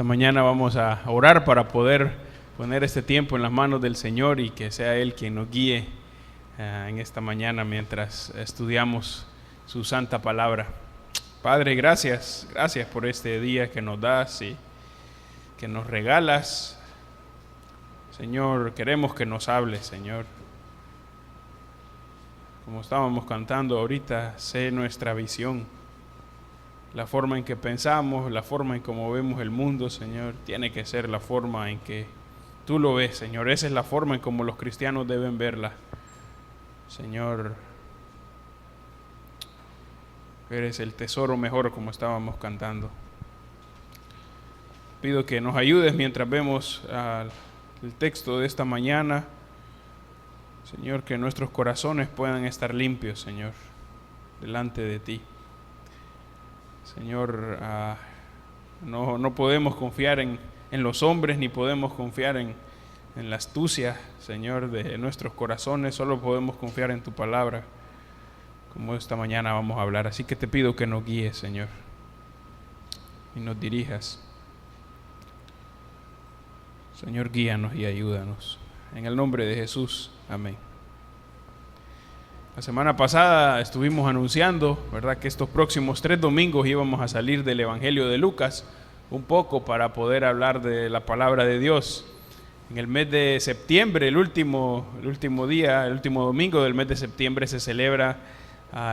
Esta mañana vamos a orar para poder poner este tiempo en las manos del Señor y que sea Él quien nos guíe en esta mañana mientras estudiamos su santa palabra. Padre, gracias por este día que nos das y que nos regalas. Señor, queremos que nos hables, Señor. Como estábamos cantando ahorita, sé nuestra visión. La forma en que pensamos, la forma en cómo vemos el mundo, Señor, tiene que ser la forma en que tú lo ves, Señor. Esa es la forma en cómo los cristianos deben verla. Señor, eres el tesoro mejor, como estábamos cantando. Pido que nos ayudes mientras vemos el texto de esta mañana. Señor, que nuestros corazones puedan estar limpios, Señor, delante de ti. Señor, no podemos confiar en los hombres, ni podemos confiar en la astucia, Señor, de nuestros corazones. Solo podemos confiar en tu palabra, como esta mañana vamos a hablar. Así que te pido que nos guíes, Señor, y nos dirijas. Señor, guíanos y ayúdanos. En el nombre de Jesús, amén. La semana pasada estuvimos anunciando, ¿verdad?, que estos próximos 3 domingos íbamos a salir del Evangelio de Lucas un poco para poder hablar de la palabra de Dios. En el mes de septiembre, el último domingo del mes de septiembre se celebra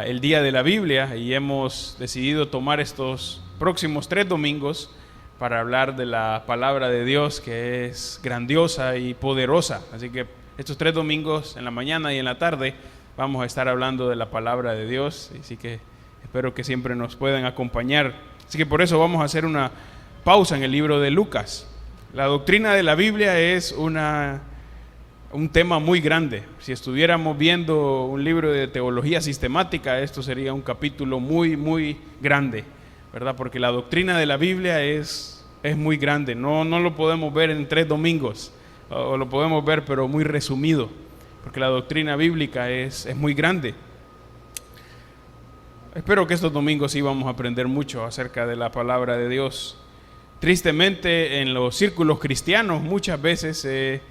el Día de la Biblia y hemos decidido tomar estos próximos 3 domingos para hablar de la palabra de Dios, que es grandiosa y poderosa. Así que estos 3 domingos, en la mañana y en la tarde, vamos a estar hablando de la palabra de Dios, así que espero que siempre nos puedan acompañar. Así que por eso vamos a hacer una pausa en el libro de Lucas. La doctrina de la Biblia es un tema muy grande. Si estuviéramos viendo un libro de teología sistemática, esto sería un capítulo muy, muy grande, ¿verdad? Porque la doctrina de la Biblia es muy grande. No lo podemos ver en 3 domingos, o lo podemos ver pero muy resumido, porque la doctrina bíblica es muy grande. Espero que estos domingos sí vamos a aprender mucho acerca de la palabra de Dios. Tristemente, en los círculos cristianos muchas veces se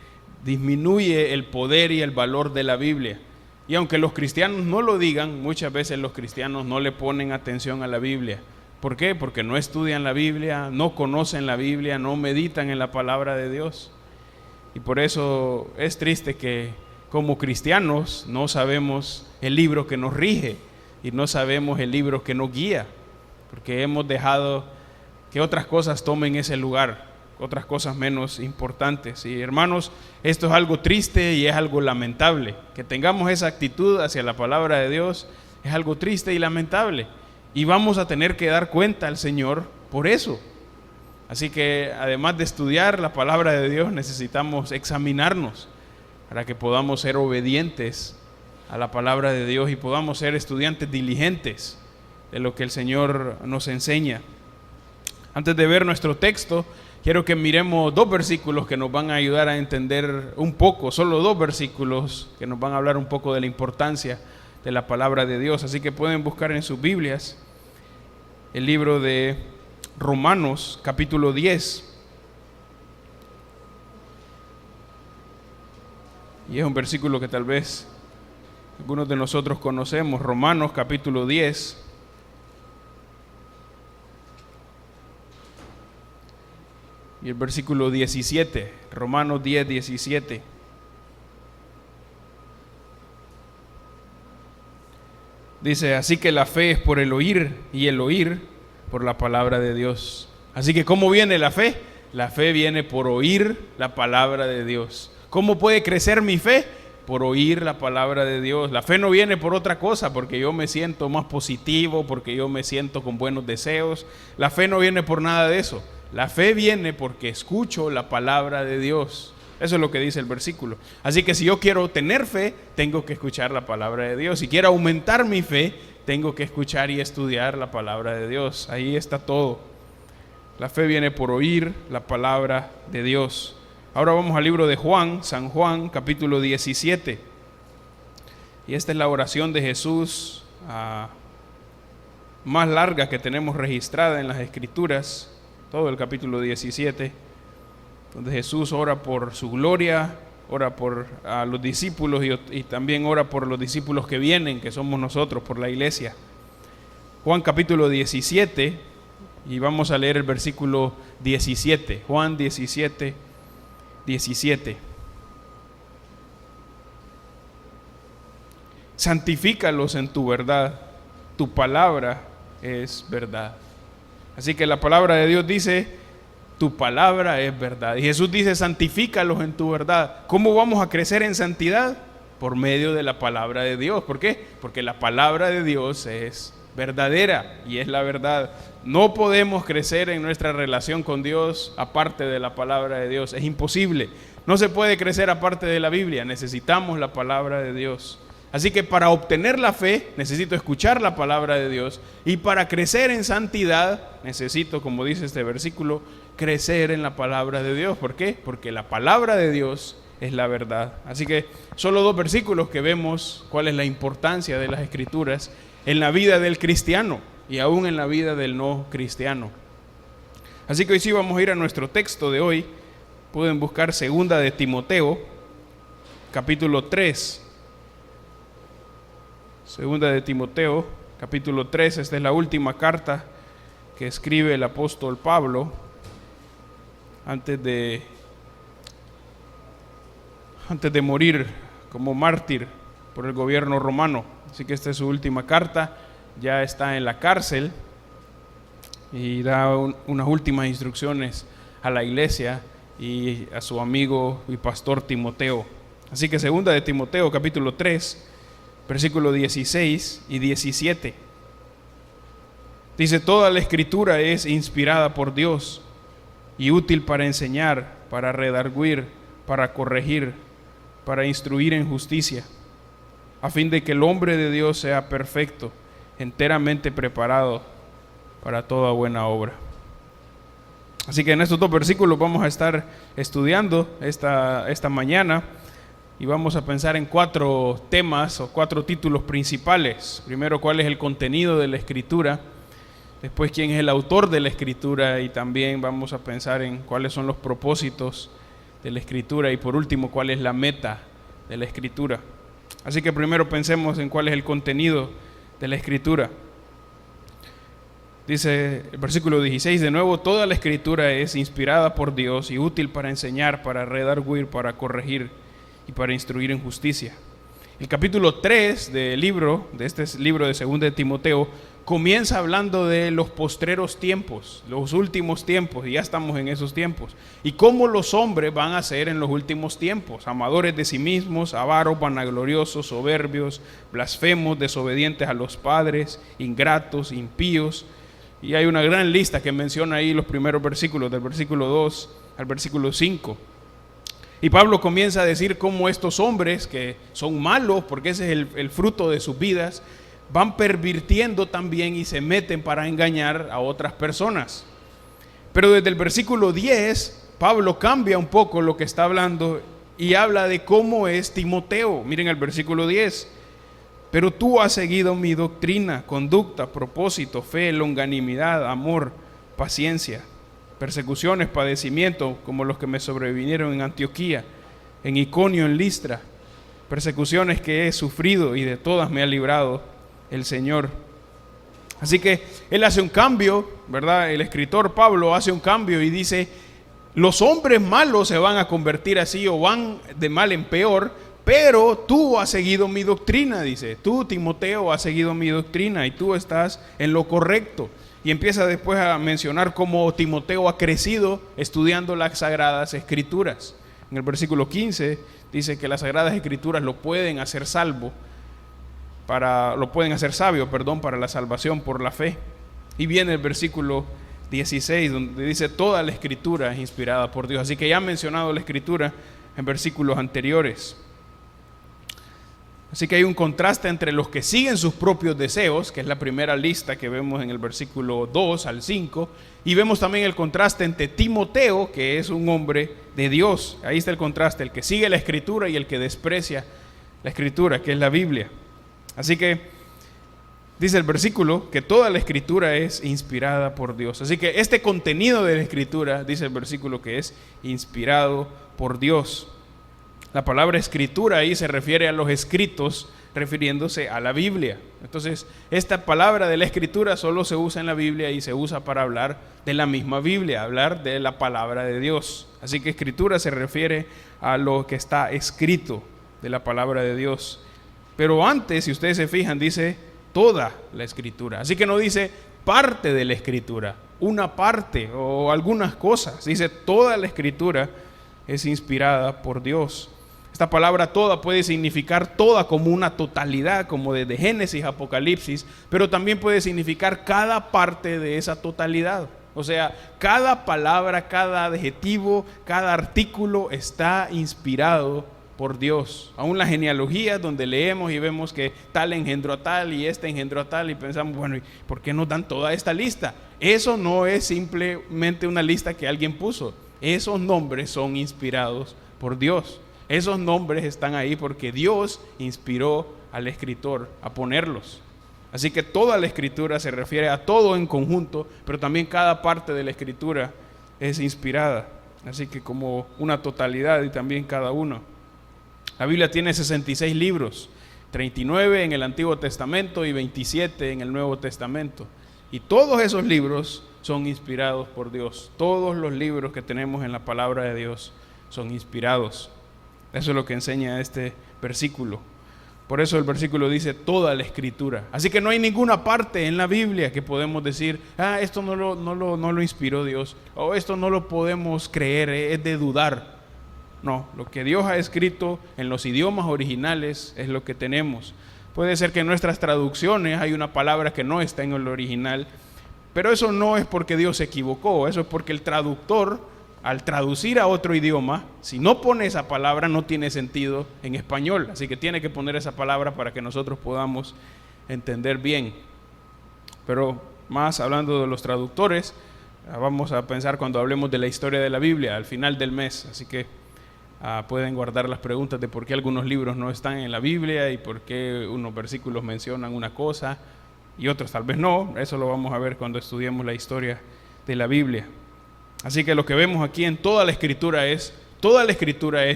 disminuye el poder y el valor de la Biblia. Y aunque los cristianos no lo digan, muchas veces los cristianos no le ponen atención a la Biblia. ¿Por qué? Porque no estudian la Biblia, no conocen la Biblia, no meditan en la palabra de Dios. Y por eso es triste que como cristianos no sabemos el libro que nos rige y no sabemos el libro que nos guía, porque hemos dejado que otras cosas tomen ese lugar, otras cosas menos importantes. Y hermanos, esto es algo triste y es algo lamentable. Que tengamos esa actitud hacia la palabra de Dios es algo triste y lamentable, y vamos a tener que dar cuenta al Señor por eso. Así que además de estudiar la palabra de Dios, necesitamos examinarnos para que podamos ser obedientes a la palabra de Dios y podamos ser estudiantes diligentes de lo que el Señor nos enseña. Antes de ver nuestro texto, quiero que miremos 2 versículos que nos van a ayudar a entender un poco, solo 2 versículos que nos van a hablar un poco de la importancia de la palabra de Dios. Así que pueden buscar en sus Biblias el libro de Romanos, capítulo 10. Y es un versículo que tal vez algunos de nosotros conocemos. Romanos capítulo 10. Y el versículo 17. Romanos 10, 17. Dice: así que la fe es por el oír, y el oír por la palabra de Dios. Así que ¿cómo viene la fe? La fe viene por oír la palabra de Dios. ¿Cómo puede crecer mi fe? Por oír la palabra de Dios. La fe no viene por otra cosa, porque yo me siento más positivo, porque yo me siento con buenos deseos. La fe no viene por nada de eso. La fe viene porque escucho la palabra de Dios. Eso es lo que dice el versículo. Así que si yo quiero tener fe, tengo que escuchar la palabra de Dios. Si quiero aumentar mi fe, tengo que escuchar y estudiar la palabra de Dios. Ahí está todo. La fe viene por oír la palabra de Dios. Ahora vamos al libro de Juan, San Juan, capítulo 17. Y esta es la oración de Jesús más larga que tenemos registrada en las Escrituras. todo el capítulo 17, donde Jesús ora por su gloria, ora por a los discípulos y también ora por los discípulos que vienen, que somos nosotros, por la iglesia. Juan capítulo 17, y vamos a leer el versículo 17, Juan 17, 17. Santifícalos en tu verdad, tu palabra es verdad. Así que la palabra de Dios dice, tu palabra es verdad. Y Jesús dice, santifícalos en tu verdad. ¿Cómo vamos a crecer en santidad? Por medio de la palabra de Dios. ¿Por qué? Porque la palabra de Dios es verdadera y es la verdad. No podemos crecer en nuestra relación con Dios aparte de la palabra de Dios. Es imposible. No se puede crecer aparte de la Biblia. Necesitamos la palabra de Dios. Así que para obtener la fe necesito escuchar la palabra de Dios, y para crecer en santidad necesito, como dice este versículo, crecer en la palabra de Dios. ¿Por qué? Porque la palabra de Dios es la verdad. Así que solo 2 versículos que vemos cuál es la importancia de las Escrituras en la vida del cristiano y aún en la vida del no cristiano. Así que hoy sí vamos a ir a nuestro texto de hoy. Pueden buscar 2 de Timoteo, capítulo 3. 2 de Timoteo, capítulo 3, esta es la última carta que escribe el apóstol Pablo antes de morir como mártir por el gobierno romano. Así que esta es su última carta, ya está en la cárcel y da unas últimas instrucciones a la iglesia y a su amigo y pastor Timoteo. Así que 2 de Timoteo, capítulo 3, versículo 16 y 17. Dice, toda la Escritura es inspirada por Dios y útil para enseñar, para redarguir, para corregir, para instruir en justicia, a fin de que el hombre de Dios sea perfecto, enteramente preparado para toda buena obra. Así que en estos 2 versículos vamos a estar estudiando esta mañana. Y vamos a pensar en 4 temas o 4 títulos principales. Primero, cuál es el contenido de la Escritura. Después, quién es el autor de la Escritura. Y también vamos a pensar en cuáles son los propósitos de la Escritura. Y por último, cuál es la meta de la Escritura. Así que primero pensemos en cuál es el contenido de la Escritura. Dice el versículo 16 de nuevo, toda la Escritura es inspirada por Dios y útil para enseñar, para redarguir, para corregir y para instruir en justicia. El capítulo 3 de este libro de 2 de Timoteo comienza hablando de los postreros tiempos, los últimos tiempos, y ya estamos en esos tiempos, y cómo los hombres van a ser en los últimos tiempos: amadores de sí mismos, avaros, vanagloriosos, soberbios, blasfemos, desobedientes a los padres, ingratos, impíos. Y hay una gran lista que menciona ahí los primeros versículos, del versículo 2 al versículo 5. Y Pablo comienza a decir cómo estos hombres, que son malos, porque ese es el fruto de sus vidas, van pervirtiendo también y se meten para engañar a otras personas. Pero desde el versículo 10, Pablo cambia un poco lo que está hablando y habla de cómo es Timoteo. Miren el versículo 10. Pero tú has seguido mi doctrina, conducta, propósito, fe, longanimidad, amor, paciencia, persecuciones, padecimientos como los que me sobrevinieron en Antioquía, en Iconio, en Listra, persecuciones que he sufrido y de todas me ha librado el Señor. Así que él hace un cambio, ¿verdad? El escritor Pablo hace un cambio y dice, los hombres malos se van a convertir así o van de mal en peor, pero tú has seguido mi doctrina, dice. Tú, Timoteo, has seguido mi doctrina y tú estás en lo correcto. Y empieza después a mencionar cómo Timoteo ha crecido estudiando las Sagradas Escrituras. En el versículo 15 dice que las Sagradas Escrituras lo pueden hacer sabio, para la salvación por la fe. Y viene el versículo 16 donde dice toda la Escritura es inspirada por Dios. Así que ya ha mencionado la Escritura en versículos anteriores. Así que hay un contraste entre los que siguen sus propios deseos, que es la primera lista que vemos en el versículo 2 al 5, y vemos también el contraste entre Timoteo, que es un hombre de Dios. Ahí está el contraste, el que sigue la Escritura y el que desprecia la Escritura, que es la Biblia. Así que Dice el versículo que toda la escritura es inspirada por Dios. Así que este contenido de la escritura, dice el versículo, que es inspirado por Dios. La palabra escritura ahí se refiere a los escritos, refiriéndose a la Biblia. Entonces, esta palabra de la escritura solo se usa en la Biblia y se usa para hablar de la misma Biblia, hablar de la palabra de Dios. Así que escritura se refiere a lo que está escrito de la palabra de Dios. Pero antes, si ustedes se fijan, dice toda la escritura. Así que no dice parte de la escritura, una parte o algunas cosas. Dice toda la escritura es inspirada por Dios. Esta palabra toda puede significar toda como una totalidad, como desde Génesis a Apocalipsis, pero también puede significar cada parte de esa totalidad. O sea, cada palabra, cada adjetivo, cada artículo está inspirado por Dios. Aún las genealogías donde leemos y vemos que tal engendró a tal y este engendró a tal, y pensamos, bueno, ¿y por qué nos dan toda esta lista? Eso no es simplemente una lista que alguien puso. Esos nombres son inspirados por Dios. Esos nombres están ahí porque Dios inspiró al escritor a ponerlos. Así que toda la escritura se refiere a todo en conjunto, pero también cada parte de la escritura es inspirada. Así que como una totalidad y también cada uno. La Biblia tiene 66 libros, 39 en el Antiguo Testamento y 27 en el Nuevo Testamento. Y todos esos libros son inspirados por Dios. Todos los libros que tenemos en la palabra de Dios son inspirados. Eso es lo que enseña este versículo. Por eso el versículo dice toda la escritura. Así que no hay ninguna parte en la Biblia que podemos decir, esto no lo inspiró Dios, o esto no lo podemos creer, es de dudar. No, lo que Dios ha escrito en los idiomas originales es lo que tenemos. Puede ser que en nuestras traducciones hay una palabra que no está en el original, pero eso no es porque Dios se equivocó, eso es porque el traductor, al traducir a otro idioma, si no pone esa palabra no tiene sentido en español, así que tiene que poner esa palabra para que nosotros podamos entender bien. Pero más hablando de los traductores, vamos a pensar cuando hablemos de la historia de la Biblia al final del mes, así que pueden guardar las preguntas de por qué algunos libros no están en la Biblia y por qué unos versículos mencionan una cosa y otros tal vez no. Eso lo vamos a ver cuando estudiemos la historia de la Biblia. Así que lo que vemos aquí en toda la escritura es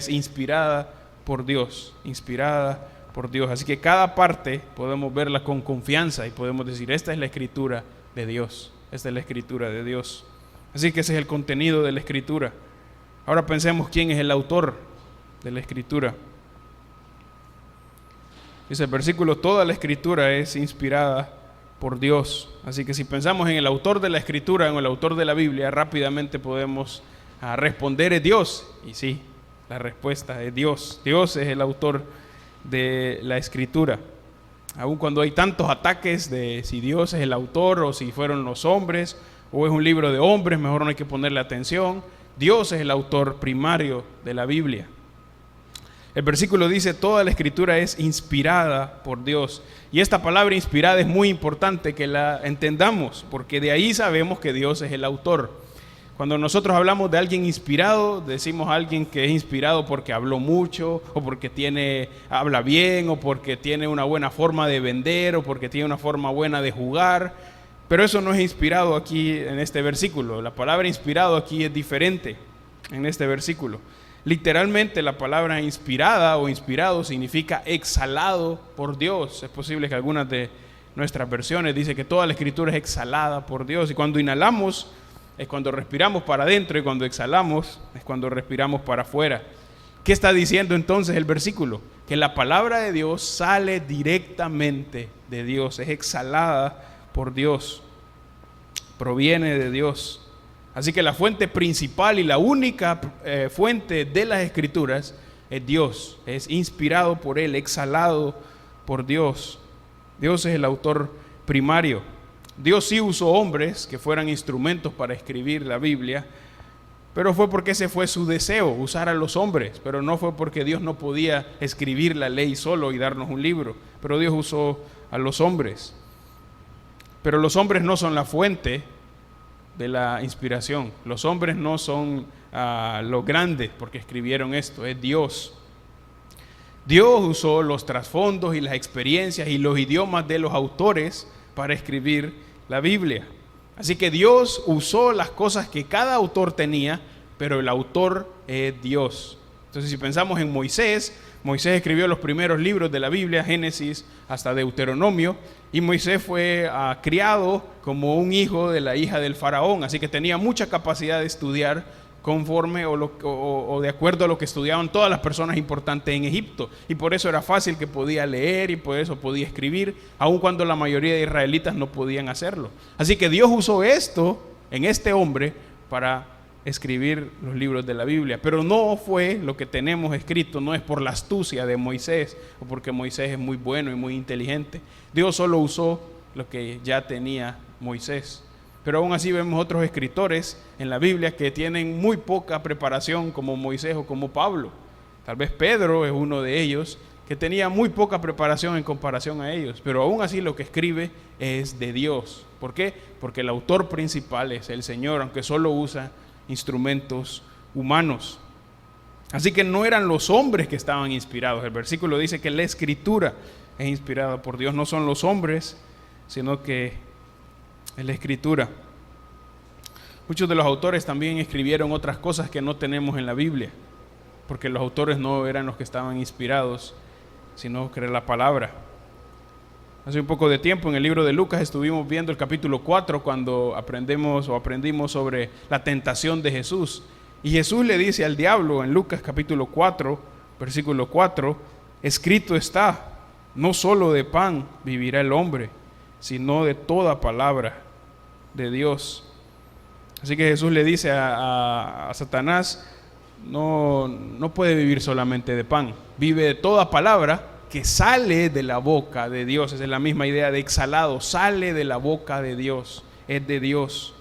inspirada por Dios, inspirada por Dios. Así que cada parte podemos verla con confianza y podemos decir, esta es la escritura de Dios, esta es la escritura de Dios. Así que ese es el contenido de la escritura. Ahora pensemos quién es el autor de la escritura. Dice el versículo, toda la escritura es inspirada por Dios. Así que si pensamos en el autor de la escritura, en el autor de la Biblia, rápidamente podemos responder es Dios. Y sí, la respuesta es Dios. Dios es el autor de la escritura. Aun cuando hay tantos ataques de si Dios es el autor o si fueron los hombres o es un libro de hombres, mejor no hay que ponerle atención. Dios es el autor primario de la Biblia. El versículo dice, toda la escritura es inspirada por Dios. Y esta palabra inspirada es muy importante que la entendamos, porque de ahí sabemos que Dios es el autor. Cuando nosotros hablamos de alguien inspirado, decimos a alguien que es inspirado porque habló mucho, o porque habla bien, o porque tiene una buena forma de vender, o porque tiene una forma buena de jugar. Pero eso no es inspirado aquí en este versículo. La palabra inspirado aquí es diferente en este versículo. Literalmente la palabra inspirada o inspirado significa exhalado por Dios. Es posible que algunas de nuestras versiones dicen que toda la escritura es exhalada por Dios. Y cuando inhalamos es cuando respiramos para adentro y cuando exhalamos es cuando respiramos para afuera. ¿Qué está diciendo entonces el versículo? Que la palabra de Dios sale directamente de Dios, es exhalada por Dios, proviene de Dios. Así que la fuente principal y la única fuente de las escrituras es Dios, es inspirado por Él, exhalado por Dios. Dios es el autor primario. Dios sí usó hombres que fueran instrumentos para escribir la Biblia, pero fue porque ese fue su deseo, usar a los hombres, pero no fue porque Dios no podía escribir la ley solo y darnos un libro, pero Dios usó a los hombres. Pero los hombres no son la fuente de la inspiración. Los hombres no son los grandes porque escribieron esto, es Dios. Dios usó los trasfondos y las experiencias y los idiomas de los autores para escribir la Biblia. Así que Dios usó las cosas que cada autor tenía, pero el autor es Dios. Entonces, si pensamos en Moisés escribió los primeros libros de la Biblia, Génesis hasta Deuteronomio, y Moisés fue criado como un hijo de la hija del faraón, así que tenía mucha capacidad de estudiar conforme o de acuerdo a lo que estudiaban todas las personas importantes en Egipto, y por eso era fácil que podía leer y por eso podía escribir, aun cuando la mayoría de israelitas no podían hacerlo. Así que Dios usó esto en este hombre para escribir los libros de la Biblia, pero no fue lo que tenemos escrito, no es por la astucia de Moisés o porque Moisés es muy bueno y muy inteligente. Dios solo usó lo que ya tenía Moisés. Pero aún así vemos otros escritores en la Biblia que tienen muy poca preparación, como Moisés o como Pablo. Tal vez Pedro es uno de ellos que tenía muy poca preparación en comparación a ellos, pero aún así lo que escribe es de Dios. ¿Por qué? Porque el autor principal es el Señor, aunque solo usa instrumentos humanos. Así que no eran los hombres que estaban inspirados. El versículo dice que la escritura es inspirada por Dios, no son los hombres, sino que es la escritura. Muchos de los autores también escribieron otras cosas que no tenemos en la Biblia, porque los autores no eran los que estaban inspirados, sino que era la palabra. Hace un poco de tiempo en el libro de Lucas estuvimos viendo el capítulo 4 cuando aprendimos sobre la tentación de Jesús. Y Jesús le dice al diablo en Lucas capítulo 4, versículo 4, escrito está, no solo de pan vivirá el hombre, sino de toda palabra de Dios. Así que Jesús le dice a Satanás, no puede vivir solamente de pan, vive de toda palabra que sale de la boca de Dios. Esa es la misma idea de exhalado, sale de la boca de Dios, es de Dios,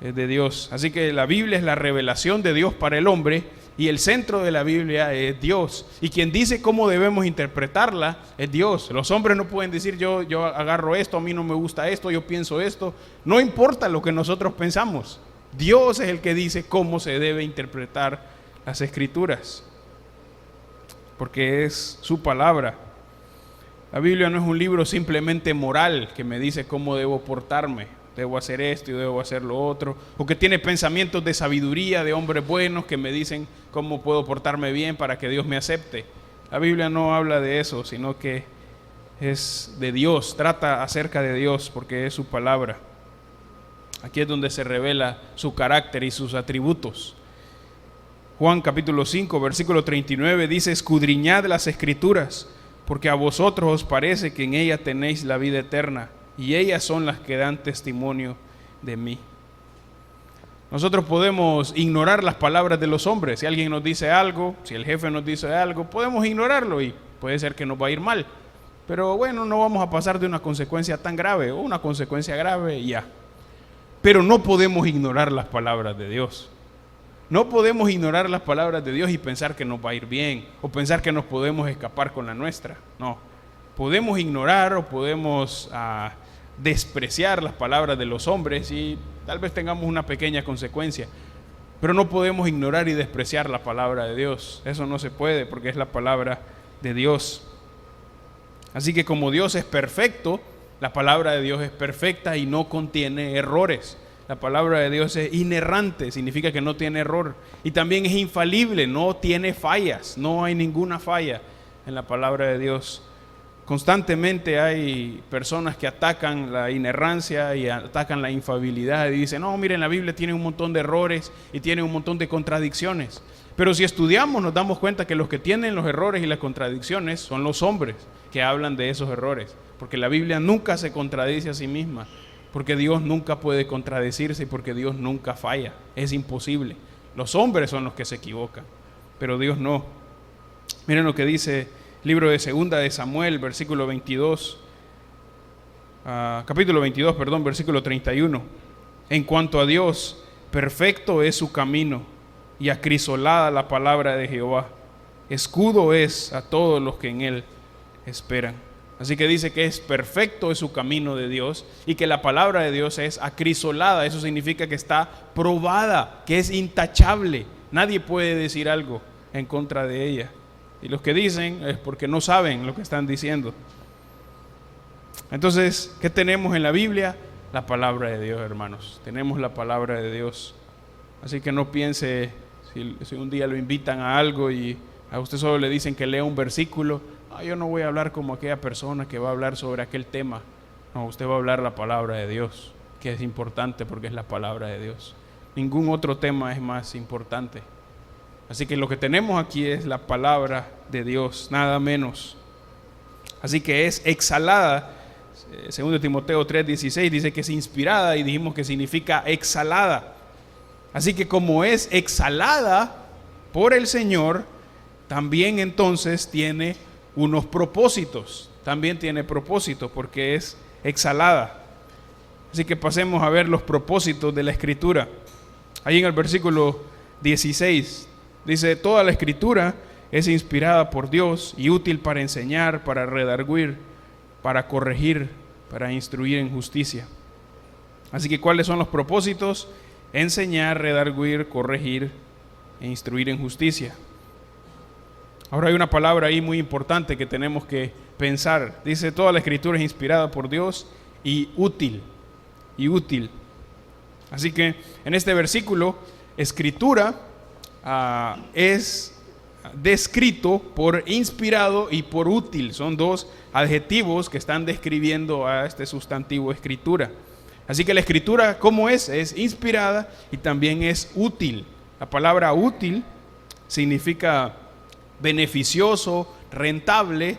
es de Dios. Así que la Biblia es la revelación de Dios para el hombre y el centro de la Biblia es Dios. Y quien dice cómo debemos interpretarla es Dios. Los hombres no pueden decir yo agarro esto, a mí no me gusta esto, yo pienso esto. No importa lo que nosotros pensamos. Dios es el que dice cómo se debe interpretar las Escrituras, porque es su palabra. La Biblia no es un libro simplemente moral que me dice cómo debo portarme, debo hacer esto y debo hacer lo otro, o que tiene pensamientos de sabiduría de hombres buenos que me dicen cómo puedo portarme bien para que Dios me acepte. La Biblia no habla de eso, sino que es de Dios, trata acerca de Dios porque es su palabra. Aquí es donde se revela su carácter y sus atributos. Juan capítulo 5, versículo 39 dice, escudriñad las Escrituras, porque a vosotros os parece que en ellas tenéis la vida eterna, y ellas son las que dan testimonio de mí. Nosotros podemos ignorar las palabras de los hombres. Si alguien nos dice algo, si el jefe nos dice algo, podemos ignorarlo y puede ser que nos va a ir mal. Pero bueno, no vamos a pasar de una consecuencia tan grave o una consecuencia grave y ya. Pero no podemos ignorar las palabras de Dios. No podemos ignorar las palabras de Dios y pensar que nos va a ir bien o pensar que nos podemos escapar con la nuestra. No, podemos ignorar o podemos despreciar las palabras de los hombres y tal vez tengamos una pequeña consecuencia, pero no podemos ignorar y despreciar la palabra de Dios. Eso no se puede porque es la palabra de Dios. Así que como Dios es perfecto, la palabra de Dios es perfecta y no contiene errores. La palabra de Dios es inerrante, significa que no tiene error. Y también es infalible, no tiene fallas, no hay ninguna falla en la palabra de Dios. Constantemente hay personas que atacan la inerrancia y atacan la infalibilidad y dicen, no, miren, la Biblia tiene un montón de errores y tiene un montón de contradicciones. Pero si estudiamos nos damos cuenta que los que tienen los errores y las contradicciones son los hombres que hablan de esos errores. Porque la Biblia nunca se contradice a sí misma. Porque Dios nunca puede contradecirse y porque Dios nunca falla. Es imposible. Los hombres son los que se equivocan, pero Dios no. Miren lo que dice el libro de Segunda de Samuel, versículo 22, capítulo 22, versículo 31. En cuanto a Dios, perfecto es su camino y acrisolada la palabra de Jehová. Escudo es a todos los que en él esperan. Así que dice que es perfecto es su camino de Dios y que la palabra de Dios es acrisolada. Eso significa que está probada, que es intachable. Nadie puede decir algo en contra de ella. Y los que dicen es porque no saben lo que están diciendo. Entonces, ¿qué tenemos en la Biblia? La palabra de Dios, hermanos. Tenemos la palabra de Dios. Así que no piense, si un día lo invitan a algo y a usted solo le dicen que lea un versículo, yo no voy a hablar como aquella persona que va a hablar sobre aquel tema. No, usted va a hablar la palabra de Dios, que es importante porque es la palabra de Dios. Ningún otro tema es más importante. Así que lo que tenemos aquí es la palabra de Dios, nada menos. Así que es exhalada. 2 Timoteo 3:16 dice que es inspirada y dijimos que significa exhalada. Así que como es exhalada por el Señor, también entonces tiene unos propósitos. También tiene propósitos porque es exhalada. Así que pasemos a ver los propósitos de la Escritura. Ahí en el versículo 16 dice: toda la Escritura es inspirada por Dios y útil para enseñar, para redarguir, para corregir, para instruir en justicia. Así que ¿cuáles son los propósitos? Enseñar, redarguir, corregir e instruir en justicia. Ahora hay una palabra ahí muy importante que tenemos que pensar. Dice: toda la Escritura es inspirada por Dios y útil. Y útil. Así que en este versículo, Escritura es descrito por inspirado y por útil. Son dos adjetivos que están describiendo a este sustantivo Escritura. Así que la Escritura, ¿cómo es? Es inspirada y también es útil. La palabra útil significa beneficioso, rentable,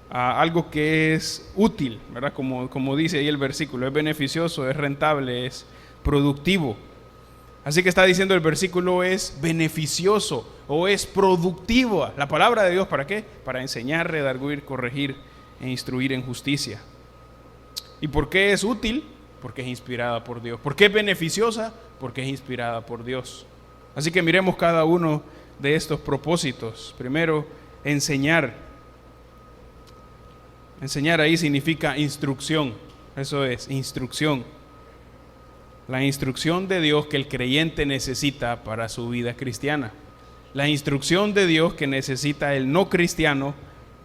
algo que es útil, ¿verdad? Como dice ahí el versículo, es beneficioso, es rentable, es productivo. Así que está diciendo el versículo es beneficioso o es productivo. La palabra de Dios, ¿para qué? Para enseñar, redarguir, corregir e instruir en justicia. ¿Y por qué es útil? Porque es inspirada por Dios. ¿Por qué es beneficiosa? Porque es inspirada por Dios. Así que miremos cada uno de estos propósitos. Primero, enseñar. Enseñar ahí significa instrucción. Eso es, instrucción. La instrucción de Dios que el creyente necesita para su vida cristiana. La instrucción de Dios que necesita el no cristiano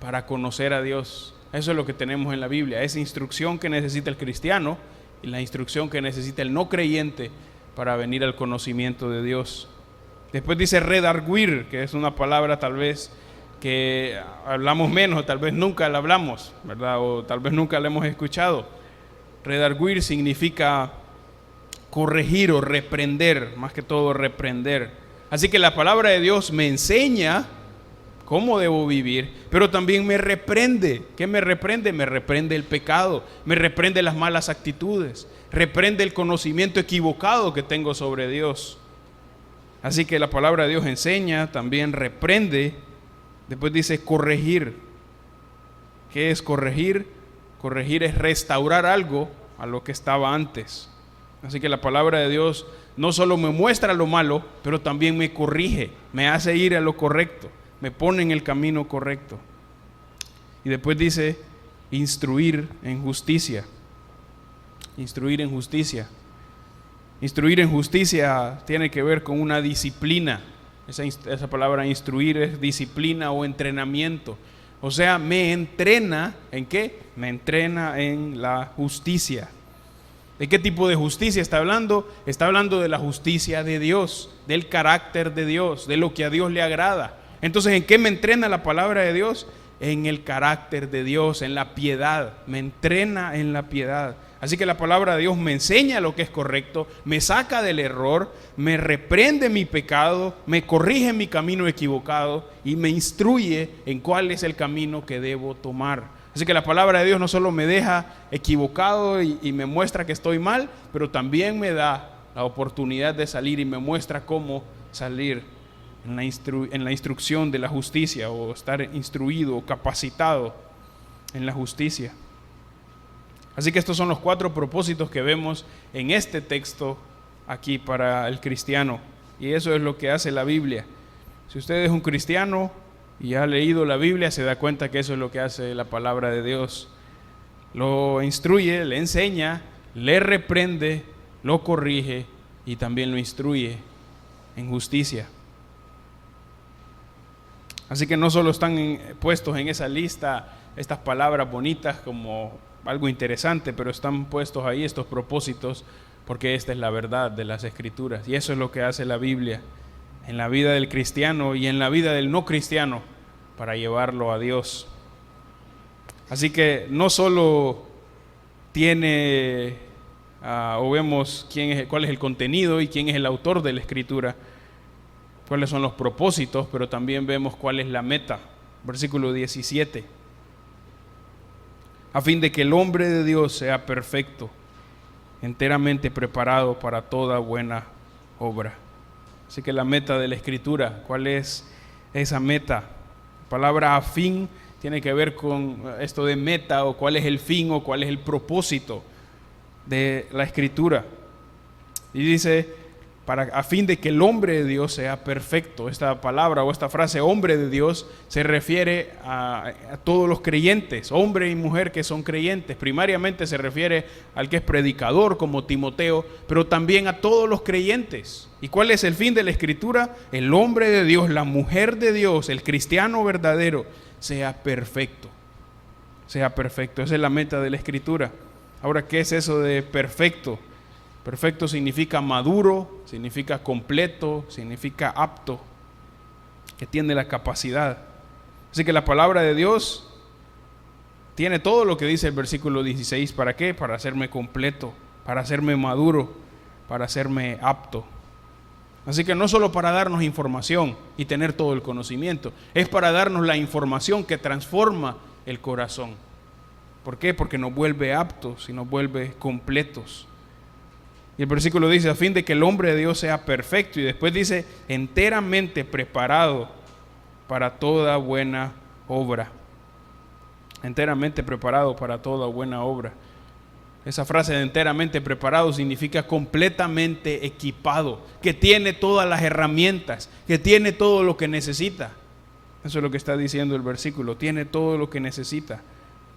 para conocer a Dios. Eso es lo que tenemos en la Biblia. Esa instrucción que necesita el cristiano y la instrucción que necesita el no creyente para venir al conocimiento de Dios. Después dice redarguir, que es una palabra tal vez que hablamos menos, tal vez nunca la hablamos, ¿verdad? O tal vez nunca la hemos escuchado. Redarguir significa corregir o reprender, más que todo reprender. Así que la palabra de Dios me enseña cómo debo vivir, pero también me reprende. ¿Qué me reprende? Me reprende el pecado, me reprende las malas actitudes, reprende el conocimiento equivocado que tengo sobre Dios. Así que la palabra de Dios enseña, también reprende. Después dice corregir. ¿Qué es corregir? Corregir es restaurar algo a lo que estaba antes. Así que la palabra de Dios no solo me muestra lo malo, pero también me corrige, me hace ir a lo correcto, me pone en el camino correcto. Y después dice instruir en justicia. Instruir en justicia. Instruir en justicia tiene que ver con una disciplina. Esa palabra instruir es disciplina o entrenamiento. O sea, me entrena, ¿en qué? Me entrena en la justicia. ¿De qué tipo de justicia está hablando? Está hablando de la justicia de Dios, del carácter de Dios, de lo que a Dios le agrada. Entonces, ¿en qué me entrena la palabra de Dios? En el carácter de Dios, en la piedad. Me entrena en la piedad. Así que la palabra de Dios me enseña lo que es correcto, me saca del error, me reprende mi pecado, me corrige mi camino equivocado y me instruye en cuál es el camino que debo tomar. Así que la palabra de Dios no solo me deja equivocado y me muestra que estoy mal, pero también me da la oportunidad de salir y me muestra cómo salir en la instrucción de la justicia, o estar instruido o capacitado en la justicia. Así que estos son los 4 propósitos que vemos en este texto aquí para el cristiano. Y eso es lo que hace la Biblia. Si usted es un cristiano y ha leído la Biblia, se da cuenta que eso es lo que hace la palabra de Dios. Lo instruye, le enseña, le reprende, lo corrige y también lo instruye en justicia. Así que no solo están puestos en esa lista estas palabras bonitas como algo interesante, pero están puestos ahí estos propósitos porque esta es la verdad de las Escrituras. Y eso es lo que hace la Biblia en la vida del cristiano y en la vida del no cristiano para llevarlo a Dios. Así que no solo tiene o vemos cuál es el contenido y quién es el autor de la Escritura, cuáles son los propósitos, pero también vemos cuál es la meta. Versículo 17. A fin de que el hombre de Dios sea perfecto, enteramente preparado para toda buena obra. Así que la meta de la Escritura, ¿cuál es esa meta? La palabra a fin tiene que ver con esto de meta, o cuál es el fin, o cuál es el propósito de la Escritura. Y dice, a fin de que el hombre de Dios sea perfecto. Esta palabra o esta frase, hombre de Dios, se refiere a todos los creyentes, hombre y mujer que son creyentes. Primariamente se refiere al que es predicador, como Timoteo, pero también a todos los creyentes. ¿Y cuál es el fin de la Escritura? El hombre de Dios, la mujer de Dios, el cristiano verdadero, sea perfecto. Sea perfecto. Esa es la meta de la Escritura. Ahora, ¿qué es eso de perfecto? Perfecto significa maduro, significa completo, significa apto, que tiene la capacidad. Así que la palabra de Dios tiene todo lo que dice el versículo 16. ¿Para qué? Para hacerme completo, para hacerme maduro, para hacerme apto. Así que no solo para darnos información y tener todo el conocimiento, es para darnos la información que transforma el corazón. ¿Por qué? Porque nos vuelve aptos y nos vuelve completos. Y el versículo dice, a fin de que el hombre de Dios sea perfecto. Y después dice, enteramente preparado para toda buena obra. Enteramente preparado para toda buena obra. Esa frase de enteramente preparado significa completamente equipado, que tiene todas las herramientas, que tiene todo lo que necesita. Eso es lo que está diciendo el versículo, tiene todo lo que necesita.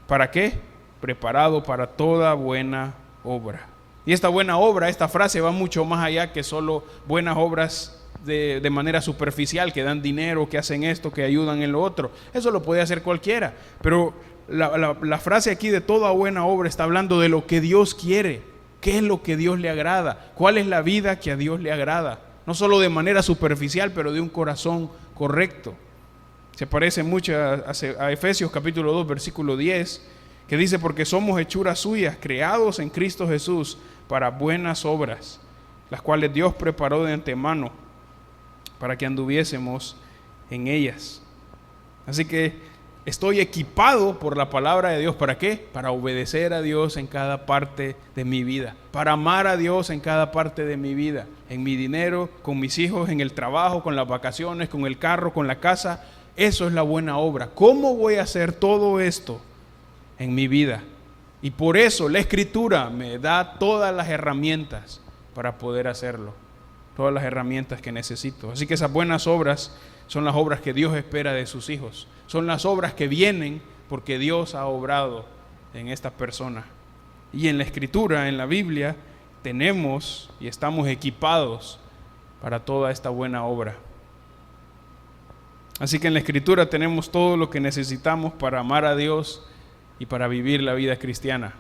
¿Para qué? Preparado para toda buena obra. Y esta buena obra, esta frase va mucho más allá que solo buenas obras de manera superficial, que dan dinero, que hacen esto, que ayudan en lo otro. Eso lo puede hacer cualquiera. Pero la frase aquí de toda buena obra está hablando de lo que Dios quiere. ¿Qué es lo que Dios le agrada? ¿Cuál es la vida que a Dios le agrada? No solo de manera superficial, pero de un corazón correcto. Se parece mucho a Efesios capítulo 2, versículo 10, que dice, porque somos hechuras suyas, creados en Cristo Jesús para buenas obras, las cuales Dios preparó de antemano para que anduviésemos en ellas. Así que estoy equipado por la palabra de Dios. ¿Para qué? Para obedecer a Dios en cada parte de mi vida, para amar a Dios en cada parte de mi vida, en mi dinero, con mis hijos, en el trabajo, con las vacaciones, con el carro, con la casa. Eso es la buena obra. ¿Cómo voy a hacer todo esto en mi vida? Y por eso la Escritura me da todas las herramientas para poder hacerlo, todas las herramientas que necesito. Así que esas buenas obras son las obras que Dios espera de sus hijos, son las obras que vienen porque Dios ha obrado en estas personas. Y en la Escritura, en la Biblia, tenemos y estamos equipados para toda esta buena obra. Así que en la Escritura tenemos todo lo que necesitamos para amar a Dios y para vivir la vida cristiana.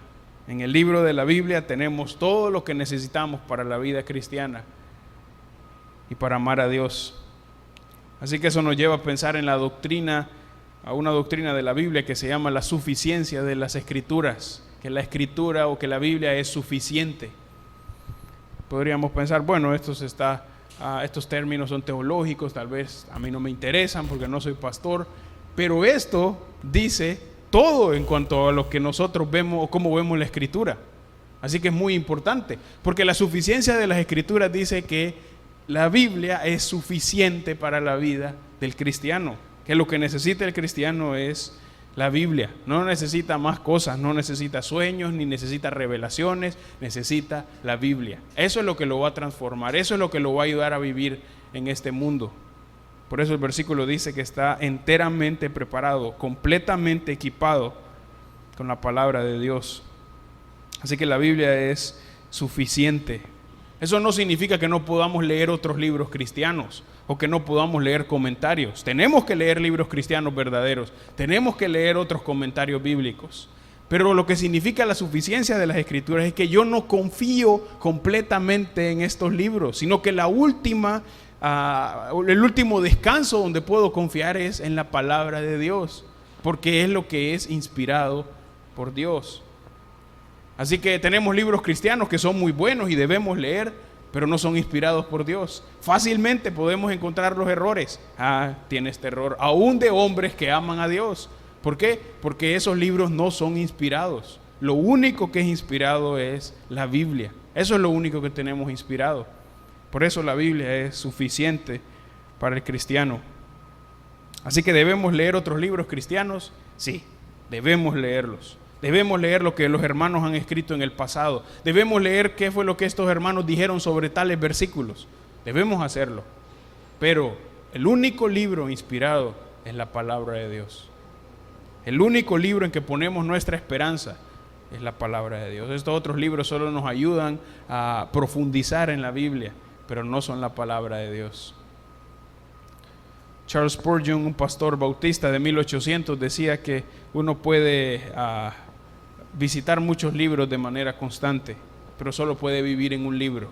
En el libro de la Biblia tenemos todo lo que necesitamos para la vida cristiana y para amar a Dios. Así que eso nos lleva a pensar en la doctrina, a una doctrina de la Biblia que se llama la suficiencia de las Escrituras, que la Escritura o que la Biblia es suficiente. Podríamos pensar, bueno, estos términos son teológicos, tal vez a mí no me interesan porque no soy pastor, pero esto dice todo en cuanto a lo que nosotros vemos o cómo vemos la Escritura. Así que es muy importante, porque la suficiencia de las Escrituras dice que la Biblia es suficiente para la vida del cristiano, que lo que necesita el cristiano es la Biblia. No necesita más cosas, no necesita sueños, ni necesita revelaciones, necesita la Biblia. Eso es lo que lo va a transformar, eso es lo que lo va a ayudar a vivir en este mundo. Por eso el versículo dice que está enteramente preparado, completamente equipado con la palabra de Dios. Así que la Biblia es suficiente. Eso no significa que no podamos leer otros libros cristianos o que no podamos leer comentarios. Tenemos que leer libros cristianos verdaderos, tenemos que leer otros comentarios bíblicos. Pero lo que significa la suficiencia de las Escrituras es que yo no confío completamente en estos libros, sino que el último descanso donde puedo confiar es en la palabra de Dios, porque es lo que es inspirado por Dios. Así que tenemos libros cristianos que son muy buenos y debemos leer, pero no son inspirados por Dios. Fácilmente podemos encontrar los errores. Tiene este error, aún de hombres que aman a Dios. ¿Por qué? Porque esos libros no son inspirados. Lo único que es inspirado es la Biblia. Eso es lo único que tenemos inspirado. Por eso la Biblia es suficiente para el cristiano. Así que debemos leer otros libros cristianos. Sí, debemos leerlos. Debemos leer lo que los hermanos han escrito en el pasado. Debemos leer qué fue lo que estos hermanos dijeron sobre tales versículos. Debemos hacerlo. Pero el único libro inspirado es la palabra de Dios. El único libro en que ponemos nuestra esperanza es la palabra de Dios. Estos otros libros solo nos ayudan a profundizar en la Biblia, pero no son la palabra de Dios. Charles Spurgeon, un pastor bautista de 1800, decía que uno puede visitar muchos libros de manera constante, pero solo puede vivir en un libro,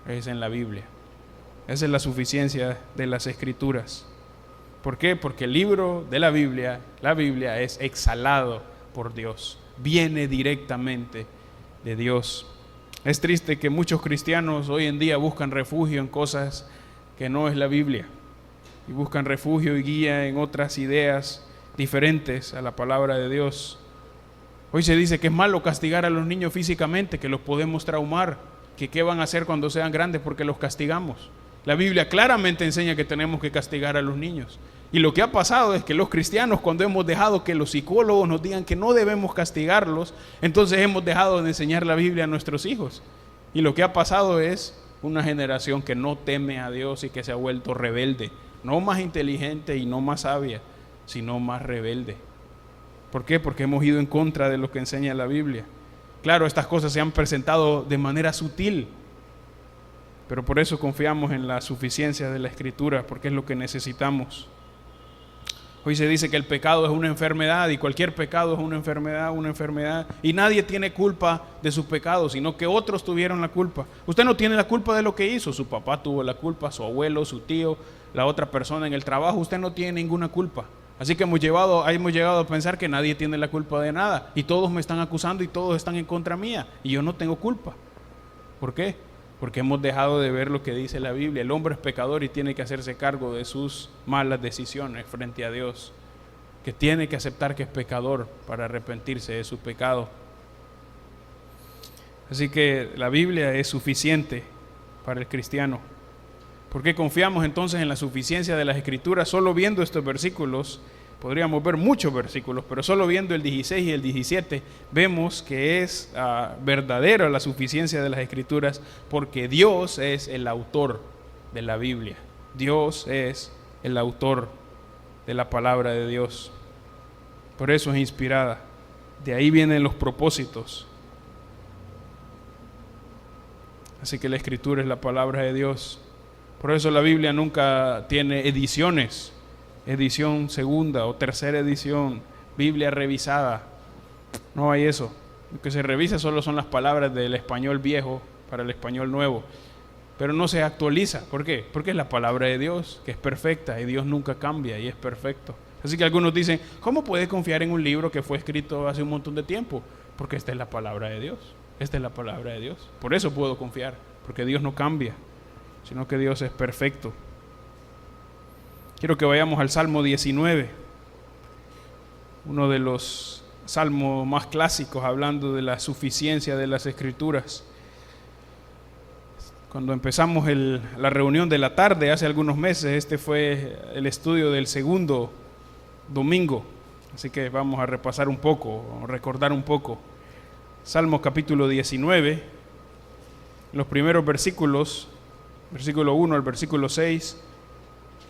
es en la Biblia. Esa es la suficiencia de las Escrituras. ¿Por qué? Porque el libro de la Biblia es exhalado por Dios, viene directamente de Dios. Es triste que muchos cristianos hoy en día buscan refugio en cosas que no es la Biblia, y buscan refugio y guía en otras ideas diferentes a la palabra de Dios. Hoy se dice que es malo castigar a los niños físicamente, que los podemos traumar, que qué van a hacer cuando sean grandes porque los castigamos. La Biblia claramente enseña que tenemos que castigar a los niños. Y lo que ha pasado es que los cristianos, cuando hemos dejado que los psicólogos nos digan que no debemos castigarlos, entonces hemos dejado de enseñar la Biblia a nuestros hijos. Y lo que ha pasado es una generación que no teme a Dios y que se ha vuelto rebelde. No más inteligente y no más sabia, sino más rebelde. ¿Por qué? Porque hemos ido en contra de lo que enseña la Biblia. Claro, estas cosas se han presentado de manera sutil, pero por eso confiamos en la suficiencia de la Escritura, porque es lo que necesitamos. Hoy se dice que el pecado es una enfermedad, y cualquier pecado es una enfermedad, y nadie tiene culpa de sus pecados, sino que otros tuvieron la culpa. Usted no tiene la culpa de lo que hizo, su papá tuvo la culpa, su abuelo, su tío, la otra persona en el trabajo. Usted no tiene ninguna culpa. Así que hemos llegado a pensar que nadie tiene la culpa de nada, y todos me están acusando y todos están en contra mía, y yo no tengo culpa. ¿Por qué? Porque hemos dejado de ver lo que dice la Biblia. El hombre es pecador y tiene que hacerse cargo de sus malas decisiones frente a Dios, que tiene que aceptar que es pecador para arrepentirse de su pecado. Así que la Biblia es suficiente para el cristiano. ¿Por qué confiamos entonces en la suficiencia de las Escrituras? Solo viendo estos versículos, podríamos ver muchos versículos, pero solo viendo el 16 y el 17 vemos que es verdadera la suficiencia de las Escrituras, porque Dios es el autor de la Biblia. Dios es el autor de la palabra de Dios. Por eso es inspirada. De ahí vienen los propósitos. Así que la Escritura es la palabra de Dios. Por eso la Biblia nunca tiene ediciones, edición segunda o tercera edición, Biblia revisada. No hay eso. Lo que se revisa solo son las palabras del español viejo para el español nuevo, pero no se actualiza. ¿Por qué? Porque es la palabra de Dios, que es perfecta, y Dios nunca cambia y es perfecto. Así que algunos dicen, ¿cómo puedes confiar en un libro que fue escrito hace un montón de tiempo? Porque esta es la palabra de Dios. Esta es la palabra de Dios. Por eso puedo confiar, porque Dios no cambia, sino que Dios es perfecto. Quiero que vayamos al Salmo 19, uno de los salmos más clásicos, hablando de la suficiencia de las Escrituras. Cuando empezamos la reunión de la tarde hace algunos meses, este fue el estudio del segundo domingo, así que vamos a repasar un poco, recordar un poco. Salmo capítulo 19, los primeros versículos, versículo 1 al versículo 6,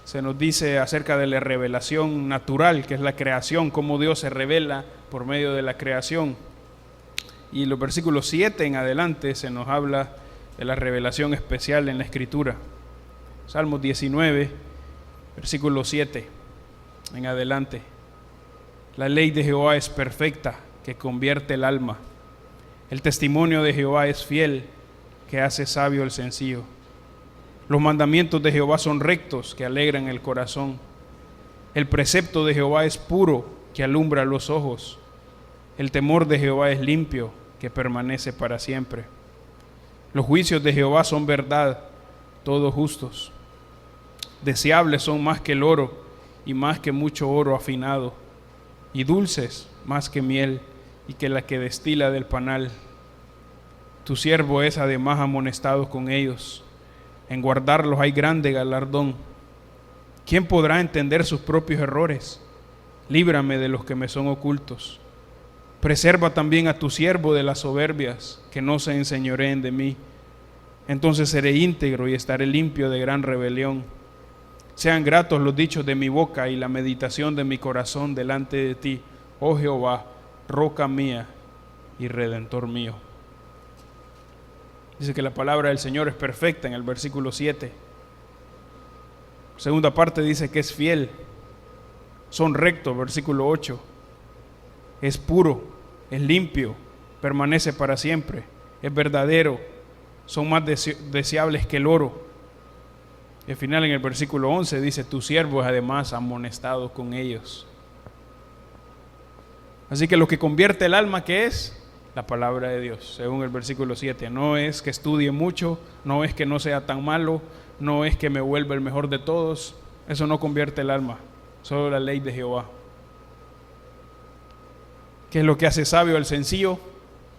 se nos dice acerca de la revelación natural, que es la creación, cómo Dios se revela por medio de la creación. Y los versículos 7 en adelante se nos habla de la revelación especial en la Escritura. Salmos 19, versículo 7 en adelante. La ley de Jehová es perfecta, que convierte el alma. El testimonio de Jehová es fiel, que hace sabio el sencillo. Los mandamientos de Jehová son rectos, que alegran el corazón. El precepto de Jehová es puro, que alumbra los ojos. El temor de Jehová es limpio, que permanece para siempre. Los juicios de Jehová son verdad, todos justos. Deseables son más que el oro, y más que mucho oro afinado, y dulces más que miel, y que la que destila del panal. Tu siervo es además amonestado con ellos. En guardarlos hay grande galardón. ¿Quién podrá entender sus propios errores? Líbrame de los que me son ocultos. Preserva también a tu siervo de las soberbias, que no se enseñoreen de mí. Entonces seré íntegro y estaré limpio de gran rebelión. Sean gratos los dichos de mi boca y la meditación de mi corazón delante de ti, oh Jehová, roca mía y redentor mío. Dice que la palabra del Señor es perfecta en el versículo 7. Segunda parte dice que es fiel. Son rectos, versículo 8. Es puro, es limpio, permanece para siempre, es verdadero, son más deseables que el oro. Y al final en el versículo 11 dice, tu siervo es además amonestado con ellos. Así que lo que convierte el alma, ¿qué es? La palabra de Dios, según el versículo 7. No es que estudie mucho, no es que no sea tan malo, no es que me vuelva el mejor de todos. Eso no convierte el alma, solo la ley de Jehová. ¿Qué es lo que hace sabio al sencillo?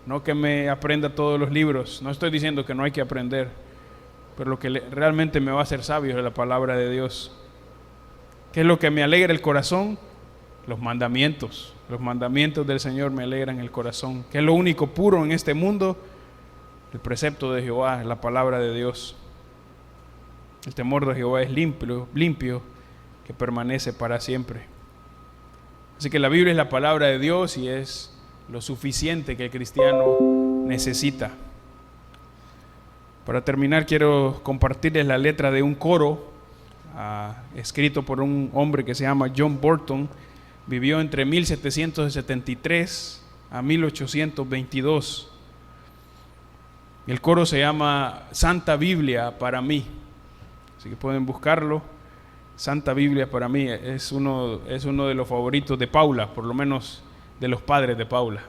No que me aprenda todos los libros. No estoy diciendo que no hay que aprender, pero lo que realmente me va a hacer sabio es la palabra de Dios. ¿Qué es lo que me alegra el corazón? Los mandamientos. Los mandamientos del Señor me alegran el corazón. ¿Qué es lo único puro en este mundo? El precepto de Jehová, la palabra de Dios. El temor de Jehová es limpio, que permanece para siempre. Así que la Biblia es la palabra de Dios y es lo suficiente que el cristiano necesita. Para terminar, quiero compartirles la letra de un coro escrito por un hombre que se llama John Burton. Vivió entre 1773 a 1822. El coro se llama Santa Biblia para mí. Así que pueden buscarlo. Santa Biblia para mí es uno de los favoritos de Paula, por lo menos de los padres de Paula.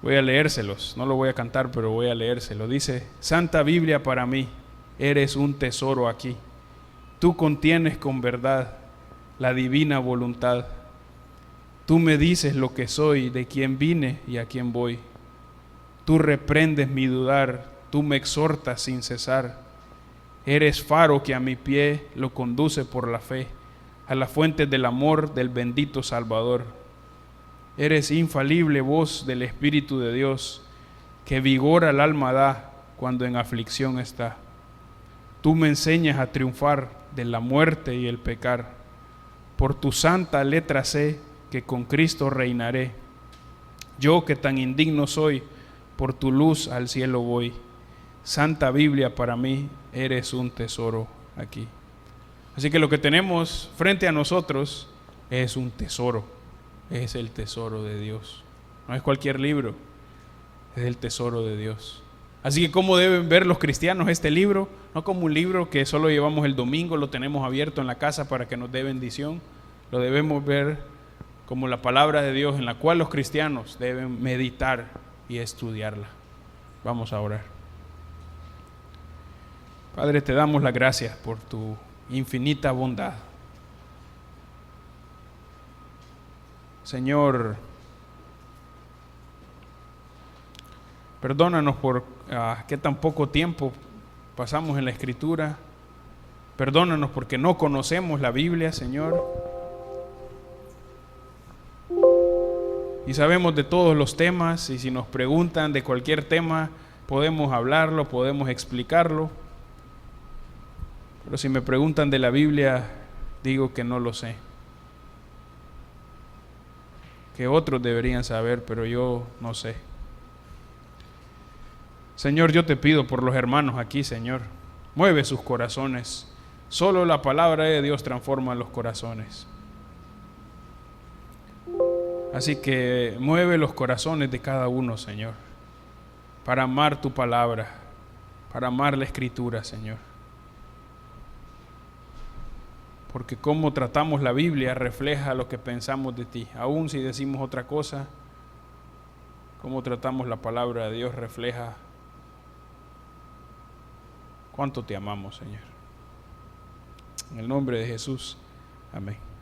Voy a leérselos, no lo voy a cantar, pero voy a leérselo. Dice, Santa Biblia para mí, eres un tesoro aquí. Tú contienes con verdad la divina voluntad. Tú me dices lo que soy, de quién vine y a quién voy. Tú reprendes mi dudar, tú me exhortas sin cesar. Eres faro que a mi pie lo conduce por la fe, a la fuente del amor del bendito Salvador. Eres infalible voz del Espíritu de Dios, que vigor al alma da cuando en aflicción está. Tú me enseñas a triunfar de la muerte y el pecar. Por tu santa letra sé que con Cristo reinaré. Yo que tan indigno soy, por tu luz al cielo voy. Santa Biblia para mí, eres un tesoro aquí. Así que lo que tenemos frente a nosotros es un tesoro, es el tesoro de Dios. No es cualquier libro, es el tesoro de Dios. Así que ¿cómo deben ver los cristianos este libro? No como un libro que solo llevamos el domingo, lo tenemos abierto en la casa para que nos dé bendición. Lo debemos ver como la palabra de Dios en la cual los cristianos deben meditar y estudiarla. Vamos a orar. Padre, te damos las gracias por tu infinita bondad. Señor, perdónanos por que tan poco tiempo pasamos en la Escritura. Perdónanos porque no conocemos la Biblia, Señor. Y sabemos de todos los temas, y si nos preguntan de cualquier tema, podemos hablarlo, podemos explicarlo. Pero si me preguntan de la Biblia, digo que no lo sé. Que otros deberían saber, pero yo no sé. Señor, yo te pido por los hermanos aquí, Señor. Mueve sus corazones. Solo la palabra de Dios transforma los corazones. Así que mueve los corazones de cada uno, Señor, para amar tu palabra, para amar la Escritura, Señor. Porque cómo tratamos la Biblia refleja lo que pensamos de ti. Aun si decimos otra cosa, cómo tratamos la palabra de Dios refleja cuánto te amamos, Señor. En el nombre de Jesús, amén.